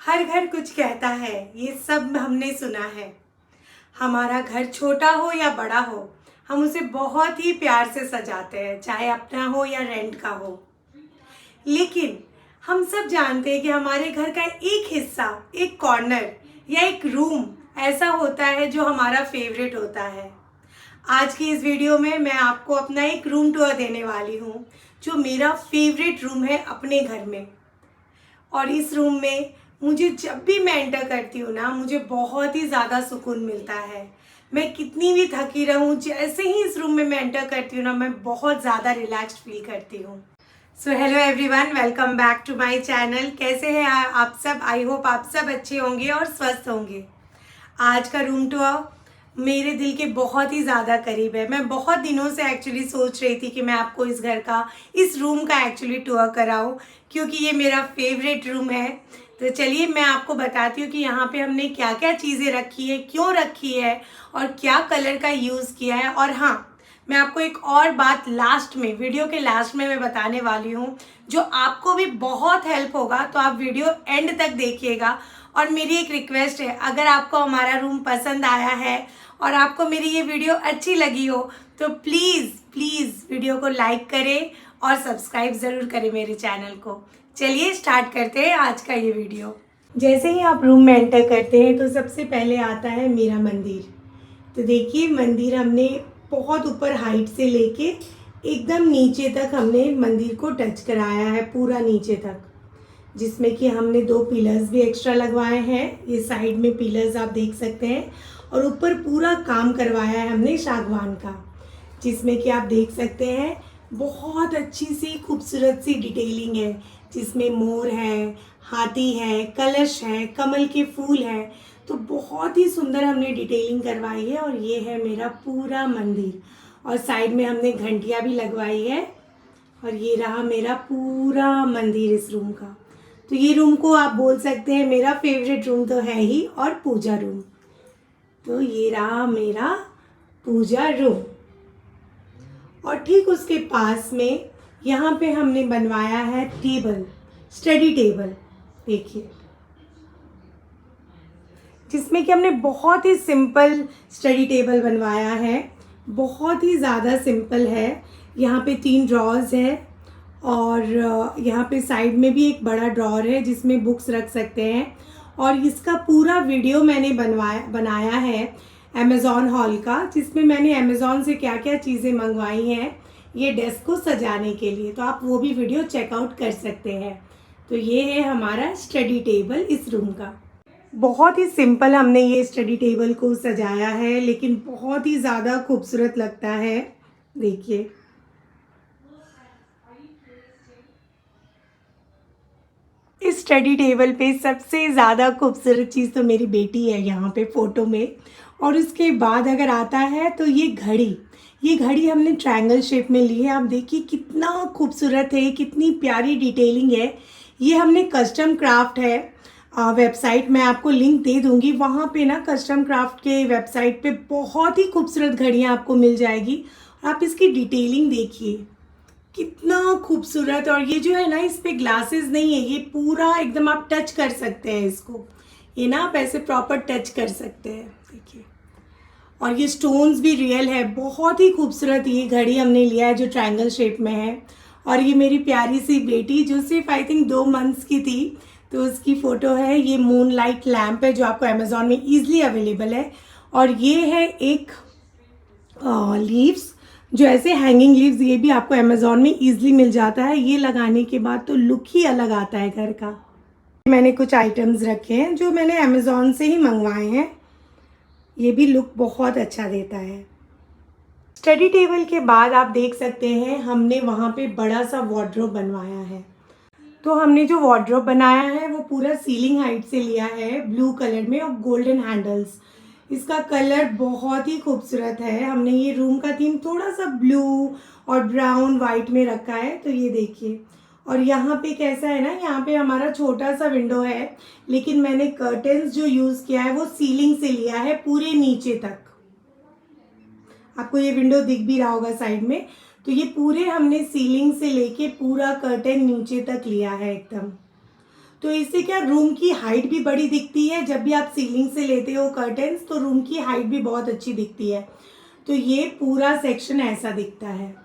हर घर कुछ कहता है, ये सब हमने सुना है। हमारा घर छोटा हो या बड़ा हो, हम उसे बहुत ही प्यार से सजाते हैं, चाहे अपना हो या रेंट का हो। लेकिन हम सब जानते हैं कि हमारे घर का एक हिस्सा, एक कॉर्नर या एक रूम ऐसा होता है जो हमारा फेवरेट होता है। आज की इस वीडियो में मैं आपको अपना एक रूम टूर देने वाली हूँ, जो मेरा फेवरेट रूम है अपने घर में। और इस रूम में मुझे जब भी मैं एंटर करती हूँ ना, मुझे बहुत ही ज़्यादा सुकून मिलता है। मैं कितनी भी थकी रहूँ, जैसे ही इस रूम में मैं एंटर करती हूँ ना, मैं बहुत ज़्यादा रिलैक्स्ड फील करती हूँ। So hello everyone, welcome back to my channel. कैसे हैं आप सब? आई होप आप सब अच्छे होंगे और स्वस्थ होंगे। आज का रूम टूर मेरे दिल के बहुत ही ज़्यादा करीब है। मैं बहुत दिनों से एक्चुअली सोच रही थी कि मैं आपको इस घर का, इस रूम का एक्चुअली टूर कराऊं, क्योंकि ये मेरा फेवरेट रूम है। तो चलिए मैं आपको बताती हूँ कि यहाँ पे हमने क्या क्या चीज़ें रखी है, क्यों रखी है और क्या कलर का यूज़ किया है। और हाँ, मैं आपको एक और बात लास्ट में, वीडियो के लास्ट में मैं बताने वाली हूँ, जो आपको भी बहुत हेल्प होगा। तो आप वीडियो एंड तक देखिएगा। और मेरी एक रिक्वेस्ट है, अगर आपको हमारा रूम पसंद आया है और आपको मेरी ये वीडियो अच्छी लगी हो, तो प्लीज़ प्लीज़ वीडियो को लाइक करें और सब्सक्राइब ज़रूर करें मेरे चैनल को। चलिए स्टार्ट करते हैं आज का ये वीडियो। जैसे ही आप रूम में एंटर करते हैं तो सबसे पहले आता है मेरा मंदिर। तो देखिए, मंदिर हमने बहुत ऊपर हाइट से लेके एकदम नीचे तक हमने मंदिर को टच कराया है, पूरा नीचे तक, जिसमें कि हमने 2 पिलर्स भी एक्स्ट्रा लगवाए हैं। ये साइड में पिलर्स आप देख सकते हैं। और ऊपर पूरा काम करवाया है हमने सागवान का, जिसमें कि आप देख सकते हैं बहुत अच्छी सी खूबसूरत सी डिटेलिंग है, जिसमें मोर है, हाथी है, कलश है, कमल के फूल हैं। तो बहुत ही सुंदर हमने डिटेलिंग करवाई है। और ये है मेरा पूरा मंदिर। और साइड में हमने घंटियाँ भी लगवाई है। और ये रहा मेरा पूरा मंदिर इस रूम का। तो ये रूम को आप बोल सकते हैं मेरा फेवरेट रूम तो है ही, और पूजा रूम। तो ये रहा मेरा पूजा रूम। और ठीक उसके पास में यहाँ पे हमने बनवाया है टेबल, स्टडी टेबल। देखिए, जिसमें कि हमने बहुत ही सिंपल स्टडी टेबल बनवाया है, बहुत ही ज़्यादा सिंपल है। यहाँ पे 3 ड्रॉर्स है और यहाँ पे साइड में भी एक बड़ा ड्रॉर है जिसमें बुक्स रख सकते हैं। और इसका पूरा वीडियो मैंने बनाया है अमेज़ॉन हॉल का, जिसमें मैंने अमेज़ॉन से क्या क्या चीज़ें मंगवाई हैं ये डेस्क को सजाने के लिए। तो आप वो भी वीडियो चेकआउट कर सकते हैं। तो ये है हमारा स्टडी टेबल इस रूम का। बहुत ही सिंपल हमने ये स्टडी टेबल को सजाया है, लेकिन बहुत ही ज़्यादा खूबसूरत लगता है। देखिए, इस स्टडी टेबल पे सबसे ज़्यादा खूबसूरत चीज़ तो मेरी बेटी है यहाँ पे फ़ोटो में। और उसके बाद अगर आता है तो ये घड़ी हमने ट्रायंगल शेप में ली है। आप देखिए कितना खूबसूरत है, कितनी प्यारी डिटेलिंग है। ये हमने कस्टम क्राफ्ट है, वेबसाइट मैं आपको लिंक दे दूँगी। वहाँ पे ना कस्टम क्राफ्ट के वेबसाइट पे बहुत ही खूबसूरत घड़ियाँ आपको मिल जाएगी। आप इसकी डिटेलिंग देखिए कितना खूबसूरत। और ये जो है ना, इस पे ग्लासेस नहीं है, ये पूरा एकदम आप टच कर सकते हैं इसको। ये ना आप ऐसे प्रॉपर टच कर सकते हैं, देखिए। और ये स्टोन्स भी रियल है, बहुत ही खूबसूरत ये घड़ी हमने लिया है जो ट्रायंगल शेप में है। और ये मेरी प्यारी सी बेटी जो सिर्फ आई थिंक 2 मंथ्स की थी, तो उसकी फ़ोटो है। ये मून लाइट लैम्प है जो आपको अमेज़ॉन में ईजिली अवेलेबल है। और ये है एक लीव्स, जो ऐसे हैंगिंग लीव्स, ये भी आपको अमेज़ॉन में ईजिली मिल जाता है। ये लगाने के बाद तो लुक ही अलग आता है घर का। मैंने कुछ आइटम्स रखे हैं जो मैंने अमेज़ॉन से ही मंगवाए हैं। ये भी लुक बहुत अच्छा देता है। स्टडी टेबल के बाद आप देख सकते हैं हमने वहाँ पे बड़ा सा वार्डरोब बनवाया है। तो हमने जो वार्डरोब बनाया है वो पूरा सीलिंग हाइट से लिया है, ब्लू कलर में और गोल्डन हैंडल्स। इसका कलर बहुत ही खूबसूरत है। हमने ये रूम का थीम थोड़ा सा ब्लू और ब्राउन वाइट में रखा है। तो ये देखिए। और यहाँ पे कैसा है ना, यहाँ पे हमारा छोटा सा विंडो है, लेकिन मैंने कर्टन्स जो यूज़ किया है वो सीलिंग से लिया है पूरे नीचे तक। आपको ये विंडो दिख भी रहा होगा साइड में। तो ये पूरे हमने सीलिंग से लेके पूरा कर्टन नीचे तक लिया है एकदम। तो इससे क्या रूम की हाइट भी बड़ी दिखती है। जब भी आप सीलिंग से लेते हो कर्टन्स तो रूम की हाइट भी बहुत अच्छी दिखती है। तो ये पूरा सेक्शन ऐसा दिखता है।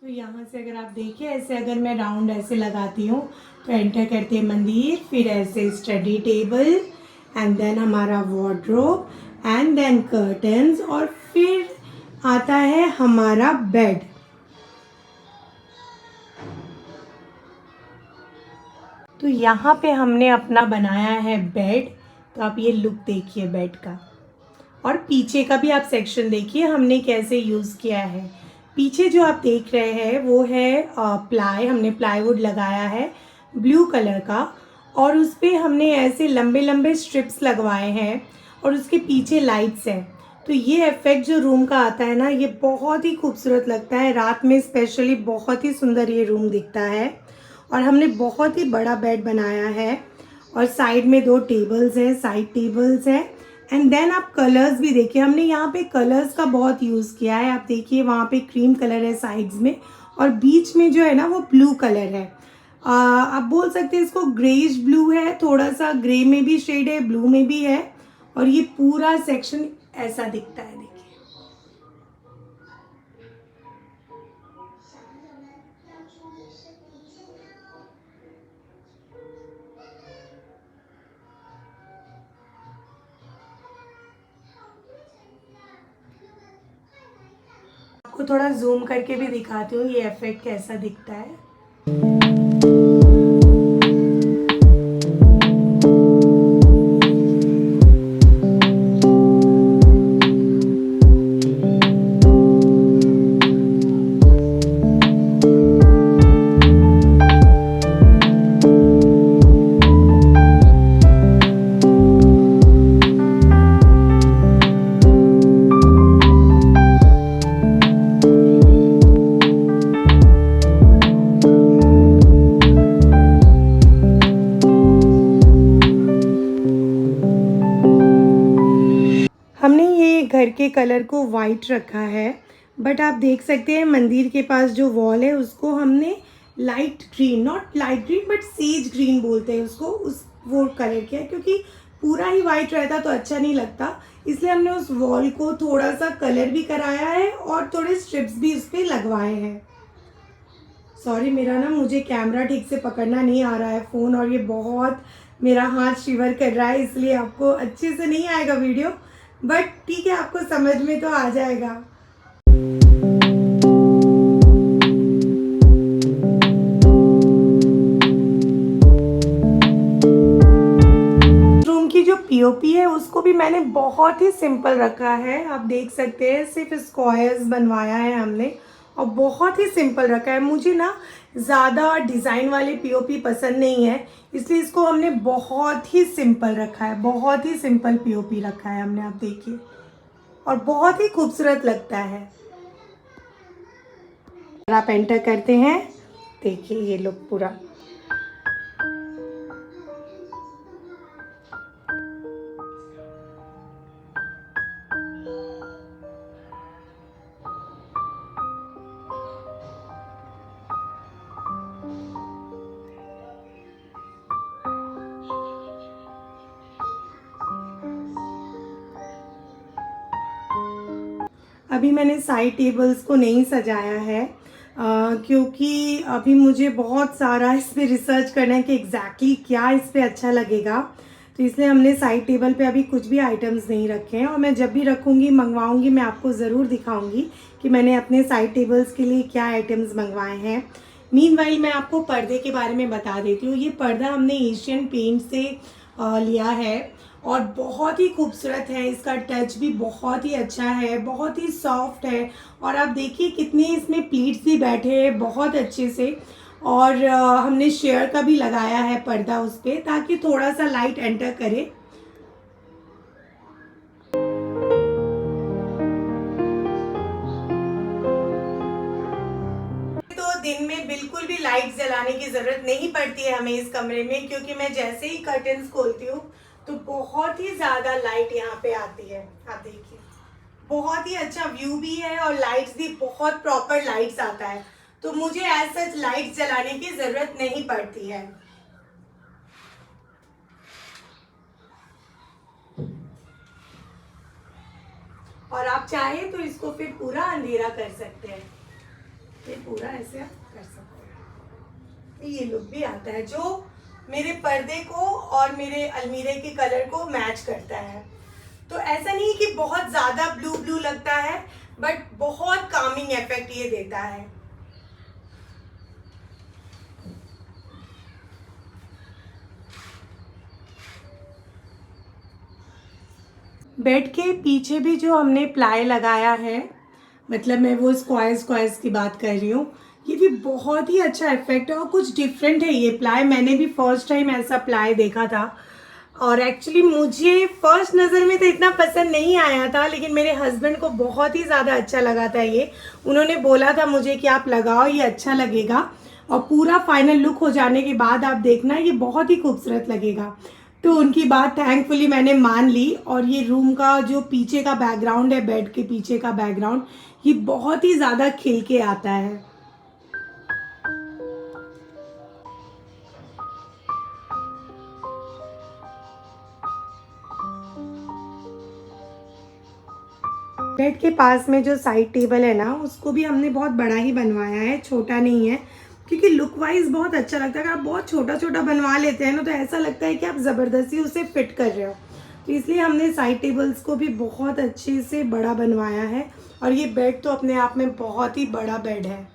यहाँ से अगर आप देखिए, ऐसे अगर मैं राउंड ऐसे लगाती हूँ तो एंटर करते हैं मंदिर, फिर ऐसे स्टडी टेबल एंड देन हमारा वार्डरोब एंड देन कर्टन्स, और फिर आता है हमारा बेड। तो यहाँ पे हमने अपना बनाया है बेड। तो आप ये लुक देखिए बेड का, और पीछे का भी आप सेक्शन देखिए हमने कैसे यूज़ किया है। पीछे जो आप देख रहे हैं वो है प्लाई, हमने प्लाईवुड लगाया है ब्लू कलर का, और उस पर हमने ऐसे लंबे लंबे स्ट्रिप्स लगवाए हैं, और उसके पीछे लाइट्स हैं। तो ये इफेक्ट जो रूम का आता है ना, ये बहुत ही खूबसूरत लगता है। रात में स्पेशली बहुत ही सुंदर ये रूम दिखता है। और हमने बहुत ही बड़ा बेड बनाया है, और साइड में 2 टेबल्स हैं, साइड टेबल्स हैं। एंड देन आप कलर्स भी देखिए, हमने यहाँ पे कलर्स का बहुत यूज़ किया है। आप देखिए वहाँ पे क्रीम कलर है साइड्स में, और बीच में जो है ना वो ब्लू कलर है। आप बोल सकते हैं इसको ग्रेइश ब्लू है, थोड़ा सा ग्रे में भी शेड है, ब्लू में भी है। और ये पूरा सेक्शन ऐसा दिखता है, देखिए। आपको थोड़ा जूम करके भी दिखाती हूँ ये इफेक्ट कैसा दिखता है। हमने ये घर के कलर को वाइट रखा है, बट आप देख सकते हैं मंदिर के पास जो वॉल है उसको हमने light green, not light green but sage green बोलते हैं उसको, उस वो कलर किया, क्योंकि पूरा ही वाइट रहता तो अच्छा नहीं लगता। इसलिए हमने उस वॉल को थोड़ा सा कलर भी कराया है और थोड़े स्ट्रिप्स भी उस पर लगवाए हैं। सॉरी, मेरा ना मुझे कैमरा ठीक से पकड़ना नहीं आ रहा है फ़ोन, और ये बहुत मेरा हाथ शिवर कर रहा है, इसलिए आपको अच्छे से नहीं आएगा वीडियो, बट ठीक है, आपको समझ में तो आ जाएगा। रूम की जो पीओपी है उसको भी मैंने बहुत ही सिंपल रखा है। आप देख सकते हैं सिर्फ स्क्वायर्स बनवाया है हमने, और बहुत ही सिंपल रखा है। मुझे ना ज़्यादा डिज़ाइन वाले पीओपी पसंद नहीं है, इसलिए इसको हमने बहुत ही सिंपल रखा है। बहुत ही सिंपल पीओपी रखा है हमने, आप देखिए, और बहुत ही खूबसूरत लगता है। आप एंटर करते हैं, देखिए ये लुक पूरा। अभी मैंने साइड टेबल्स को नहीं सजाया है, क्योंकि अभी मुझे बहुत सारा इस पर रिसर्च करना है कि एग्जैक्टली क्या इस पर अच्छा लगेगा। तो इसलिए हमने साइड टेबल पे अभी कुछ भी आइटम्स नहीं रखे हैं, और मैं जब भी रखूँगी मंगवाऊँगी मैं आपको ज़रूर दिखाऊँगी कि मैंने अपने साइड टेबल्स के लिए क्या आइटम्स मंगवाए हैं। मीनवाइल मैं आपको पर्दे के बारे में बता देती हूँ। ये पर्दा हमने एशियन पेंट से लिया है और बहुत ही खूबसूरत है। इसका टच भी बहुत ही अच्छा है, बहुत ही सॉफ्ट है, और आप देखिए कितने इसमें प्लीट्स भी बैठे हैं बहुत अच्छे से। और हमने शेयर का भी लगाया है पर्दा उस पर, ताकि थोड़ा सा लाइट एंटर करे। तो दिन में बिल्कुल भी लाइट जलाने की जरूरत नहीं पड़ती है हमें इस कमरे में, क्योंकि मैं जैसे ही कर्टन्स खोलती हूँ तो बहुत ही ज्यादा लाइट यहाँ पे आती है। आप देखिए बहुत ही अच्छा व्यू भी है और लाइट्स भी बहुत प्रॉपर लाइट्स आता है, तो मुझे एज सच लाइट जलाने की जरूरत नहीं पड़ती है। और आप चाहे तो इसको फिर पूरा अंधेरा कर सकते हैं, ये पूरा ऐसे आप कर सकते हैं। ये लुक भी आता है जो मेरे पर्दे को और मेरे अलमीरे के कलर को मैच करता है। तो ऐसा नहीं कि बहुत ज़्यादा ब्लू ब्लू लगता है, बट बहुत कामिंग इफेक्ट ये देता है। बेड के पीछे भी जो हमने प्लाई लगाया है, मतलब मैं वो स्क्वायर्स की बात कर रही हूँ, ये भी बहुत ही अच्छा इफेक्ट है और कुछ डिफरेंट है ये प्लाई। मैंने भी फर्स्ट टाइम ऐसा प्लाई देखा था, और एक्चुअली मुझे फर्स्ट नज़र में तो इतना पसंद नहीं आया था, लेकिन मेरे हस्बैंड को बहुत ही ज़्यादा अच्छा लगा था ये। उन्होंने बोला था मुझे कि आप लगाओ, ये अच्छा लगेगा, और पूरा फाइनल लुक हो जाने के बाद आप देखना ये बहुत ही खूबसूरत लगेगा। तो उनकी बात थैंकफुली मैंने मान ली। और ये रूम का जो पीछे का बैकग्राउंड है, बेड के पीछे का बैकग्राउंड, ये बहुत ही ज़्यादा खिल के आता है। बेड के पास में जो साइड टेबल है ना, उसको भी हमने बहुत बड़ा ही बनवाया है, छोटा नहीं है, क्योंकि लुक वाइज बहुत अच्छा लगता है। अगर आप बहुत छोटा छोटा बनवा लेते हैं ना, तो ऐसा लगता है कि आप ज़बरदस्ती उसे फिट कर रहे हो। तो इसलिए हमने साइड टेबल्स को भी बहुत अच्छे से बड़ा बनवाया है। और ये बेड तो अपने आप में बहुत ही बड़ा बेड है।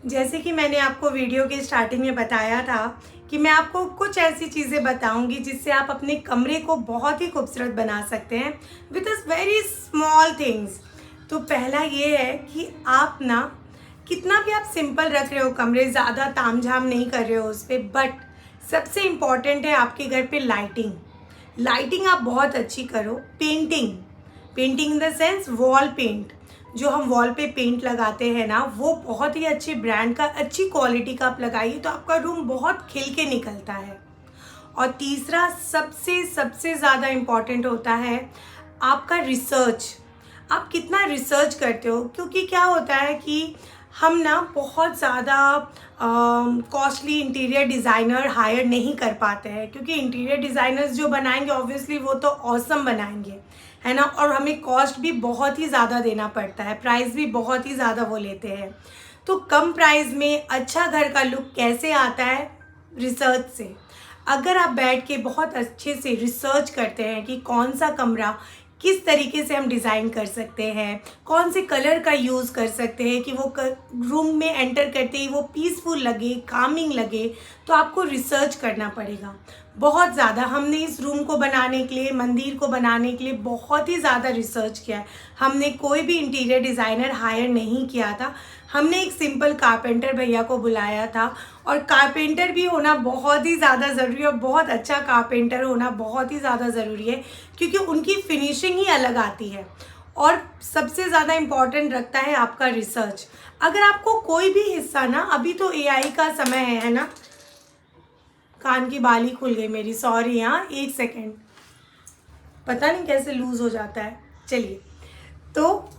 जैसे कि मैंने आपको वीडियो के स्टार्टिंग में बताया था कि मैं आपको कुछ ऐसी चीज़ें बताऊंगी जिससे आप अपने कमरे को बहुत ही खूबसूरत बना सकते हैं विद वेरी स्मॉल थिंग्स। तो पहला ये है कि आप ना कितना भी आप सिंपल रख रहे हो कमरे, ज़्यादा तामझाम नहीं कर रहे हो उस पर, बट सबसे इम्पॉर्टेंट है आपके घर पे लाइटिंग आप बहुत अच्छी करो। Painting in the sense wall paint, जो हम वॉल पे पेंट लगाते हैं ना, वो बहुत ही अच्छे ब्रांड का, अच्छी क्वालिटी का आप लगाइए, तो आपका रूम बहुत खिल के निकलता है। और तीसरा सबसे ज़्यादा इम्पॉर्टेंट होता है आपका रिसर्च। आप कितना रिसर्च करते हो, क्योंकि क्या होता है कि हम ना बहुत ज़्यादा कॉस्टली इंटीरियर डिज़ाइनर हायर नहीं कर पाते हैं, क्योंकि इंटीरियर डिज़ाइनर्स जो बनाएंगे ऑब्वियसली वो तो ऑसम बनाएंगे, है ना, और हमें कॉस्ट भी बहुत ही ज़्यादा देना पड़ता है, प्राइस भी बहुत ही ज़्यादा वो लेते हैं। तो कम प्राइस में अच्छा घर का लुक कैसे आता है? रिसर्च से। अगर आप बैठ के बहुत अच्छे से रिसर्च करते हैं कि कौन सा कमरा किस तरीके से हम डिज़ाइन कर सकते हैं, कौन से कलर का यूज़ कर सकते हैं कि वो रूम में एंटर करते ही वो पीसफुल लगे, कामिंग लगे, तो आपको रिसर्च करना पड़ेगा बहुत ज़्यादा। हमने इस रूम को बनाने के लिए, मंदिर को बनाने के लिए बहुत ही ज़्यादा रिसर्च किया है। हमने कोई भी इंटीरियर डिज़ाइनर हायर नहीं किया था, हमने एक सिंपल कारपेंटर भैया को बुलाया था। और कारपेंटर भी होना बहुत ही ज़्यादा ज़रूरी है, और बहुत अच्छा कारपेंटर होना बहुत ही ज़्यादा ज़रूरी है, क्योंकि उनकी फिनिशिंग ही अलग आती है। और सबसे ज़्यादा इम्पॉर्टेंट रखता है आपका रिसर्च। अगर आपको कोई भी हिस्सा ना, अभी तो AI का समय है ना, कान की बाली खुल गई मेरी, सॉरी, हाँ, एक सेकेंड। पता नहीं कैसे लूज़ हो जाता है। चलिए, तो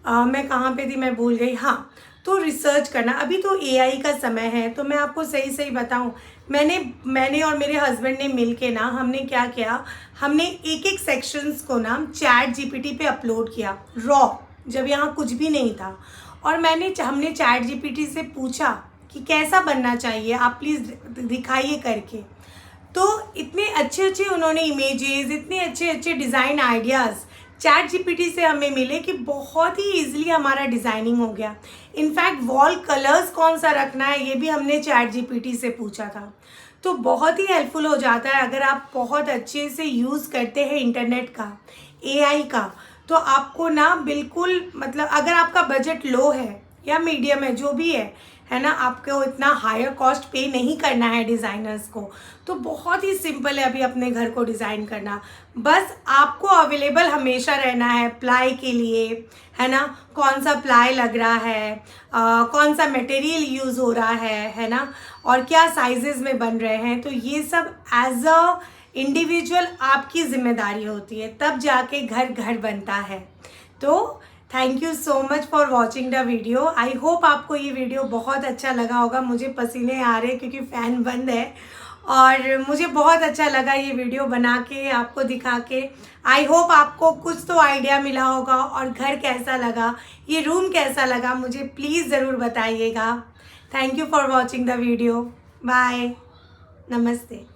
मैं कहाँ पे थी, मैं भूल गई। हाँ, तो रिसर्च करना, अभी तो एआई का समय है, तो मैं आपको सही सही बताऊँ, मैंने और मेरे हस्बैंड ने मिल के ना, हमने क्या किया, हमने एक एक सेक्शंस को ना चैट जीपीटी पे अपलोड किया, रॉ, जब यहाँ कुछ भी नहीं था। और हमने चैट जीपीटी से पूछा कि कैसा बनना चाहिए, आप प्लीज़ दिखाइए करके। तो इतने अच्छे अच्छे उन्होंने इमेजेस, इतने अच्छे अच्छे डिज़ाइन आइडियाज़ चैट जीपीटी से हमें मिले कि बहुत ही ईजिली हमारा डिज़ाइनिंग हो गया। इनफैक्ट वॉल कलर्स कौन सा रखना है ये भी हमने चैट जीपीटी से पूछा था। तो बहुत ही हेल्पफुल हो जाता है अगर आप बहुत अच्छे से यूज़ करते हैं इंटरनेट का, एआई का। तो आपको ना बिल्कुल, मतलब अगर आपका बजट लो है या मीडियम है, जो भी है ना, आपको इतना हायर कॉस्ट पे नहीं करना है डिज़ाइनर्स को, तो बहुत ही सिंपल है अभी अपने घर को डिज़ाइन करना। बस आपको अवेलेबल हमेशा रहना है प्लाई के लिए, है ना, कौन सा प्लाई लग रहा है, कौन सा मटेरियल यूज़ हो रहा है ना, और क्या साइजेस में बन रहे हैं। तो ये सब एज अ इंडिविजुअल आपकी जिम्मेदारी होती है, तब जाके घर घर बनता है। तो thank you so much for watching the video. I hope आपको ये वीडियो बहुत अच्छा लगा होगा। मुझे पसीने आ रहे हैं क्योंकि फ़ैन बंद है, और मुझे बहुत अच्छा लगा ये वीडियो बना के, आपको दिखा के। आई होप आपको कुछ तो आइडिया मिला होगा, और घर कैसा लगा, ये रूम कैसा लगा, मुझे प्लीज़ ज़रूर बताइएगा। Thank you for watching the video. Bye, नमस्ते।